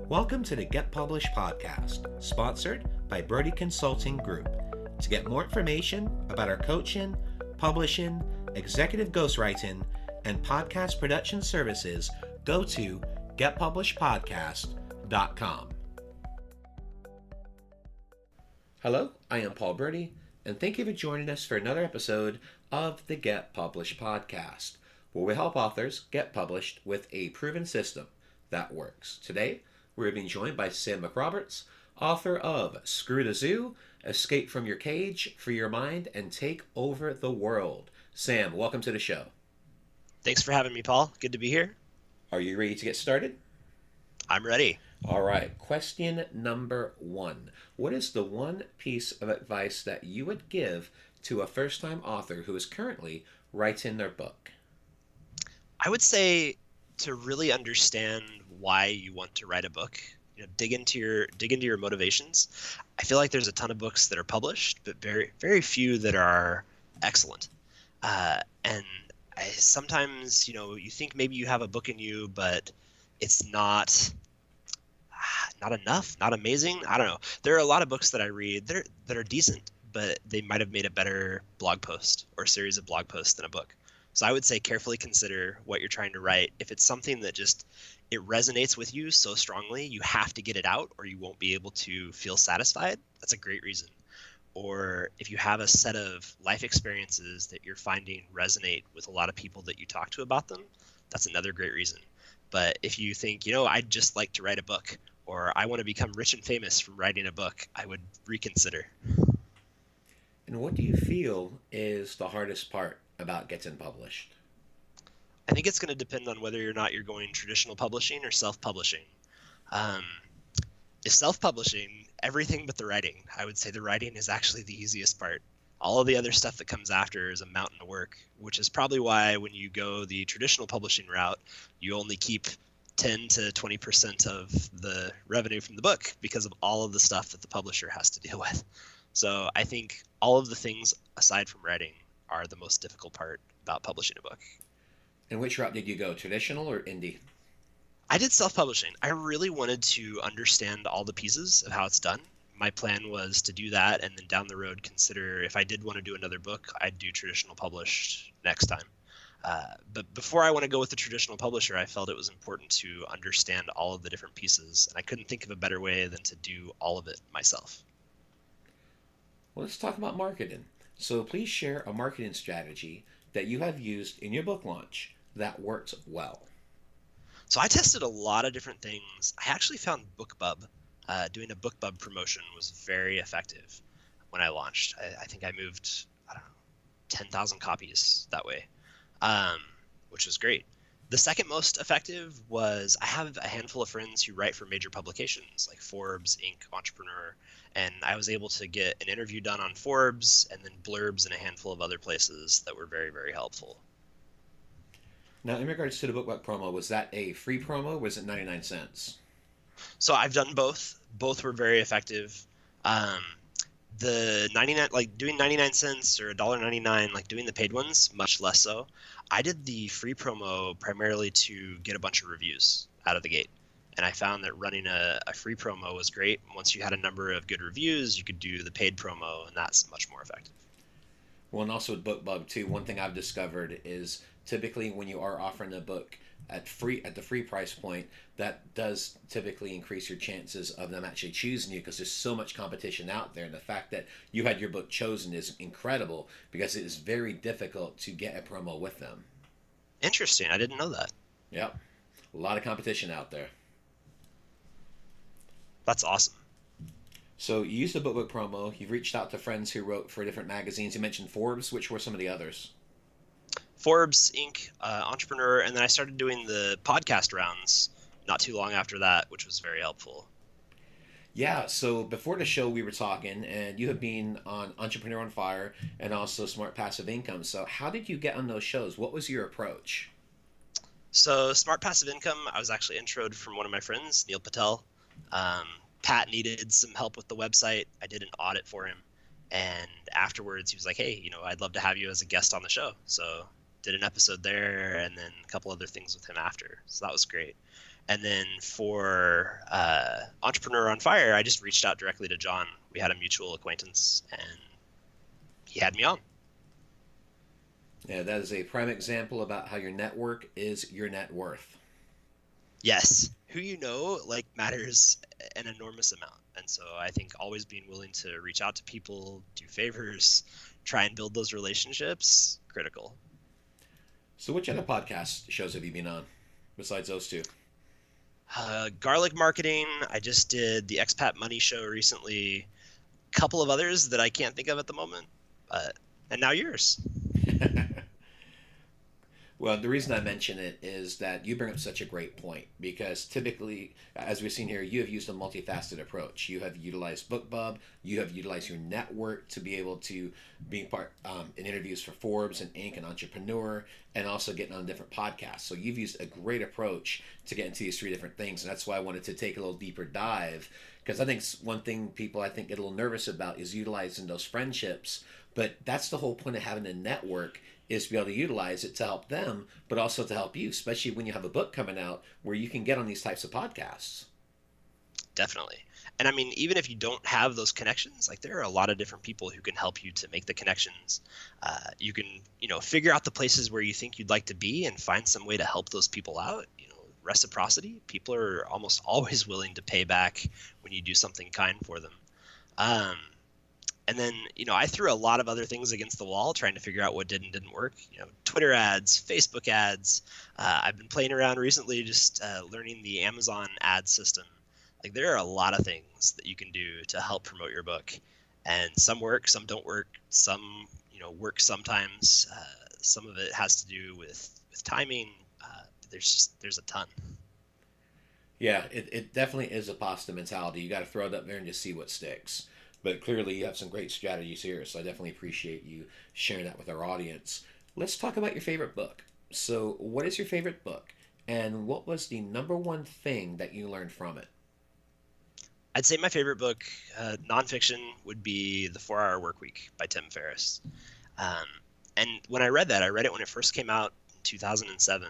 Welcome to the Get Published podcast, sponsored by Brodie Consulting Group. To get more information about our coaching, publishing, executive ghostwriting, and podcast production services, go to getpublishedpodcast.com. Hello, I am Paul Brodie, and thank you for joining us for another episode of the Get Published podcast, where we help authors get published with a proven system that works. Today, we're being joined by Sam McRoberts, author of Screw the Zoo, Escape from Your Cage, Free Your Mind, and Take Over the World. Sam, welcome to the show. Thanks for having me, Paul. Good to be here. Are you ready to get started? I'm ready. All right. Question number 1. What is the one piece of advice that you would give to a first-time author who is currently writing their book? I would say to really understand why you want to write a book, dig into your motivations. I feel like there's a ton of books that are published, but very, very few that are excellent. And sometimes, you think maybe you have a book in you, but it's not enough, not amazing. I don't know. There are a lot of books that I read that are decent, but they might have made a better blog post or series of blog posts than a book. So I would say carefully consider what you're trying to write. If it's something that it resonates with you so strongly, you have to get it out or you won't be able to feel satisfied, that's a great reason. Or if you have a set of life experiences that you're finding resonate with a lot of people that you talk to about them, that's another great reason. But if you think, I'd just like to write a book, or I want to become rich and famous from writing a book, I would reconsider. And what do you feel is the hardest part about getting published? I think it's going to depend on whether or not you're going traditional publishing or self-publishing. If self-publishing, everything but the writing, I would say the writing is actually the easiest part. All of the other stuff that comes after is a mountain of work, which is probably why when you go the traditional publishing route, you only keep 10 to 20% of the revenue from the book because of all of the stuff that the publisher has to deal with. So I think all of the things aside from writing are the most difficult part about publishing a book. And which route did you go, traditional or indie? I did self-publishing. I really wanted to understand all the pieces of how it's done. My plan was to do that and then down the road consider if I did want to do another book, I'd do traditional published next time. But before I want to go with the traditional publisher, I felt it was important to understand all of the different pieces. And I couldn't think of a better way than to do all of it myself. Well, let's talk about marketing. So please share a marketing strategy that you have used in your book launch that worked well. So I tested a lot of different things. I actually found BookBub, doing a BookBub promotion was very effective when I launched. I think I moved, 10,000 copies that way, which was great. The second most effective was I have a handful of friends who write for major publications like Forbes, Inc., Entrepreneur, and I was able to get an interview done on Forbes and then blurbs in a handful of other places that were very, very helpful. Now, in regards to the BookBub Promo, was that a free promo or was it 99 cents? So I've done both. Both were very effective. The 99, doing 99 cents or $1.99, doing the paid ones, much less so. I did the free promo primarily to get a bunch of reviews out of the gate. And I found that running a free promo was great. Once you had a number of good reviews, you could do the paid promo, and that's much more effective. Well, and also with BookBub too, one thing I've discovered is typically when you are offering a book at the free price point, that does typically increase your chances of them actually choosing you because there's so much competition out there. And the fact that you had your book chosen is incredible because it is very difficult to get a promo with them. Interesting. I didn't know that. Yep. A lot of competition out there. That's awesome. So you used the BookBub Promo. You've reached out to friends who wrote for different magazines. You mentioned Forbes. Which were some of the others? Forbes, Inc., Entrepreneur, and then I started doing the podcast rounds not too long after that, which was very helpful. Yeah, so before the show we were talking, and you have been on Entrepreneur on Fire and also Smart Passive Income. So how did you get on those shows? What was your approach? So Smart Passive Income, I was actually introed from one of my friends, Neil Patel. Pat needed some help with the website. I did an audit for him. And afterwards, he was like, hey, I'd love to have you as a guest on the show. So did an episode there, and then a couple other things with him after. So that was great. And then for Entrepreneur on Fire, I just reached out directly to John. We had a mutual acquaintance, and he had me on. Yeah, that is a prime example about how your network is your net worth. Yes, who you know matters an enormous amount. And so I think always being willing to reach out to people, do favors, try and build those relationships, critical. So which other podcast shows have you been on besides those two? Garlic Marketing, I just did the Expat Money Show recently, a couple of others that I can't think of at the moment, and now yours. Well, the reason I mention it is that you bring up such a great point, because typically, as we've seen here, you have used a multifaceted approach. You have utilized BookBub, you have utilized your network to be able to be part in interviews for Forbes and Inc. and Entrepreneur, and also getting on different podcasts. So you've used a great approach to get into these three different things, and that's why I wanted to take a little deeper dive, because I think one thing people I think get a little nervous about is utilizing those friendships, but that's the whole point of having a network, is to be able to utilize it to help them, but also to help you, especially when you have a book coming out where you can get on these types of podcasts. Definitely. And I mean, even if you don't have those connections, there are a lot of different people who can help you to make the connections. You can, figure out the places where you think you'd like to be and find some way to help those people out. Reciprocity. People are almost always willing to pay back when you do something kind for them. And then, I threw a lot of other things against the wall trying to figure out what did and didn't work. Twitter ads, Facebook ads. I've been playing around recently just learning the Amazon ad system. There are a lot of things that you can do to help promote your book. And some work, some don't work. Some, work sometimes. Some of it has to do with timing. There's a ton. Yeah, it definitely is a pasta mentality. You got to throw it up there and just see what sticks. But clearly you have some great strategies here, so I definitely appreciate you sharing that with our audience. Let's talk about your favorite book. So what is your favorite book, and what was the number one thing that you learned from it? I'd say my favorite book, nonfiction, would be The 4-Hour Workweek by Tim Ferriss. And when I read it when it first came out in 2007.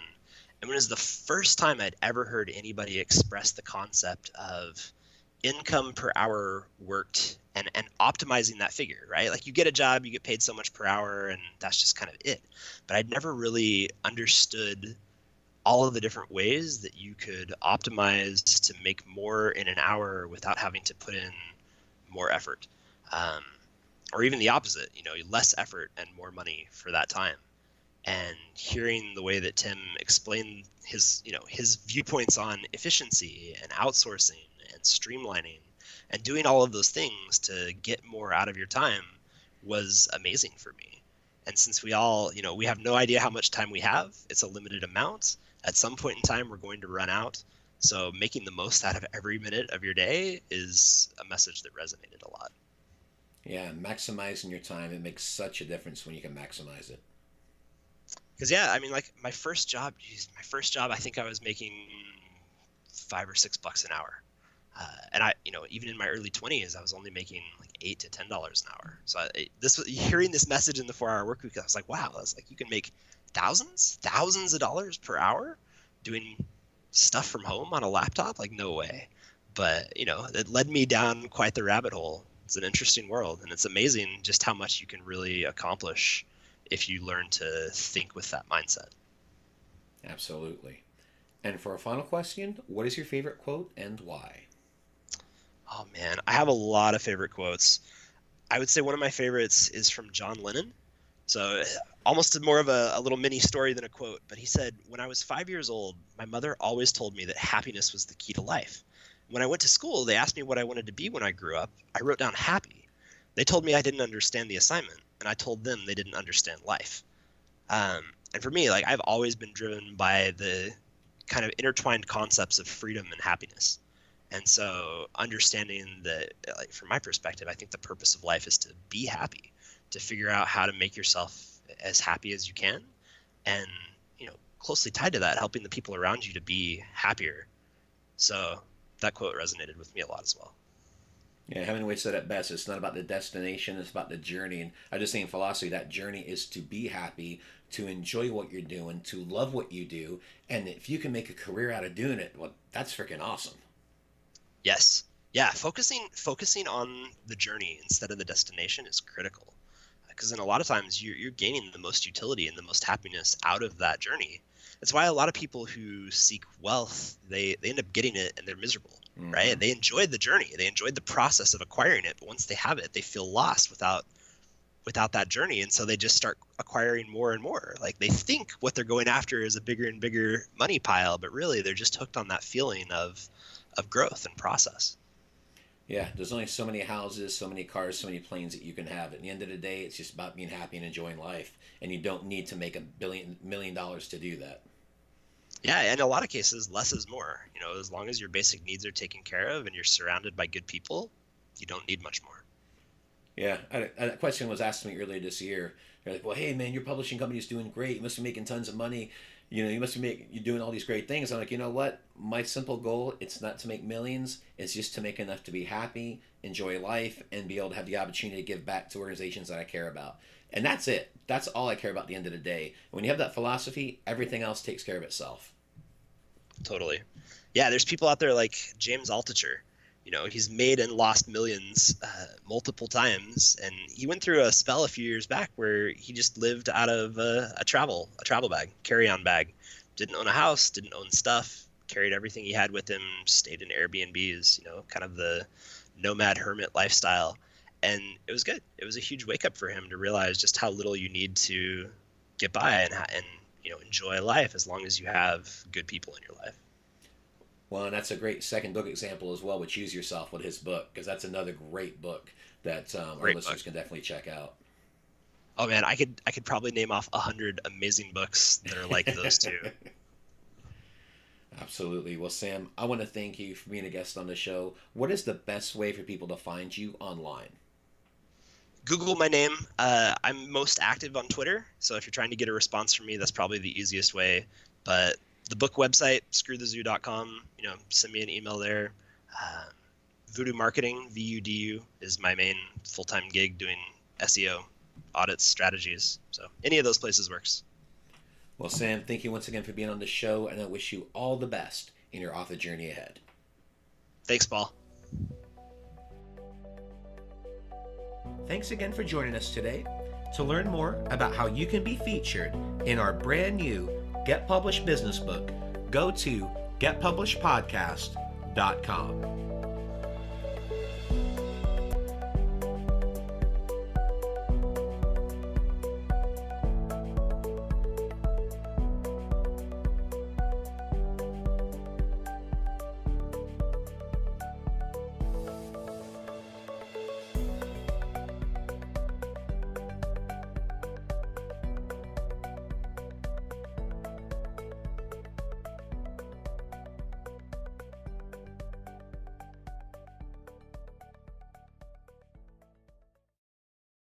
And it was the first time I'd ever heard anybody express the concept of income per hour worked and optimizing that figure, right? You get a job, you get paid so much per hour, and that's just kind of it. But I'd never really understood all of the different ways that you could optimize to make more in an hour without having to put in more effort. Or even the opposite, less effort and more money for that time. And hearing the way that Tim explained his viewpoints on efficiency and outsourcing and streamlining and doing all of those things to get more out of your time was amazing for me. And since we all, we have no idea how much time we have, it's a limited amount. At some point in time, we're going to run out. So making the most out of every minute of your day is a message that resonated a lot. Yeah, maximizing your time, it makes such a difference when you can maximize it. Because my first job, I think I was making $5 or $6 an hour. And I, even in my early 20s, I was only making $8 to $10 an hour. So hearing this message in the 4-Hour Workweek, I was like, wow, that's you can make thousands of dollars per hour doing stuff from home on a laptop. No way. But, it led me down quite the rabbit hole. It's an interesting world, and it's amazing just how much you can really accomplish if you learn to think with that mindset. Absolutely. And for a final question, what is your favorite quote and why? Oh man, I have a lot of favorite quotes. I would say one of my favorites is from John Lennon. So almost more of a little mini story than a quote, but he said, when I was 5 years old, my mother always told me that happiness was the key to life. When I went to school, they asked me what I wanted to be when I grew up. I wrote down happy. They told me I didn't understand the assignment, and I told them they didn't understand life. And for me, I've always been driven by the kind of intertwined concepts of freedom and happiness. And so understanding that, from my perspective, I think the purpose of life is to be happy, to figure out how to make yourself as happy as you can. And, closely tied to that, helping the people around you to be happier. So that quote resonated with me a lot as well. Yeah, Hemingway said it best. It's not about the destination, it's about the journey. And I just think in philosophy, that journey is to be happy to enjoy what you're doing, to love what you do, and if you can make a career out of doing it, well, that's freaking awesome. Yes. Yeah, focusing on the journey instead of the destination is critical. Because then a lot of times you're gaining the most utility and the most happiness out of that journey. That's why a lot of people who seek wealth, they end up getting it and they're miserable, right? They enjoyed the journey. They enjoyed the process of acquiring it. But once they have it, they feel lost without that journey. And so they just start acquiring more and more. Like they think what they're going after is a bigger and bigger money pile, but really they're just hooked on that feeling of growth and process. Yeah, there's only so many houses, so many cars, so many planes that you can have. At the end of the day, it's just about being happy and enjoying life. And you don't need to make $1 million to do that. Yeah, and in a lot of cases, less is more. You know, as long as your basic needs are taken care of and you're surrounded by good people, you don't need much more. Yeah, a question was asked to me earlier this year. They're like, well, hey, man, your publishing company is doing great. You must be making tons of money. You know, you're doing all these great things. I'm like, you know what? My simple goal, it's not to make millions. It's just to make enough to be happy, enjoy life, and be able to have the opportunity to give back to organizations that I care about. And that's it. That's all I care about at the end of the day. When you have that philosophy, everything else takes care of itself. Totally. Yeah, there's people out there like James Altucher. You know, he's made and lost millions multiple times, and he went through a spell a few years back where he just lived out of a travel bag, carry-on bag. Didn't own a house, didn't own stuff, carried everything he had with him, stayed in Airbnbs, you know, kind of the nomad hermit lifestyle. And it was good. It was a huge wake-up for him to realize just how little you need to get by and you know, enjoy life as long as you have good people in your life. Well, and that's a great second book example as well with Choose Yourself with his book, because that's another great book that our listeners can definitely check out. Oh man, I could probably name off 100 amazing books that are like those two. Absolutely. Well, Sam, I want to thank you for being a guest on the show. What is the best way for people to find you online? Google my name. I'm most active on Twitter, so if you're trying to get a response from me, that's probably the easiest way. But the book website, screwthezoo.com, you know, send me an email there. Voodoo Marketing, VUDU, is my main full-time gig doing SEO, audits, strategies. So any of those places works. Well, Sam, thank you once again for being on the show, and I wish you all the best in your author journey ahead. Thanks, Paul. Thanks again for joining us today. To learn more about how you can be featured in our brand new Get Published business book, go to getpublishedpodcast.com.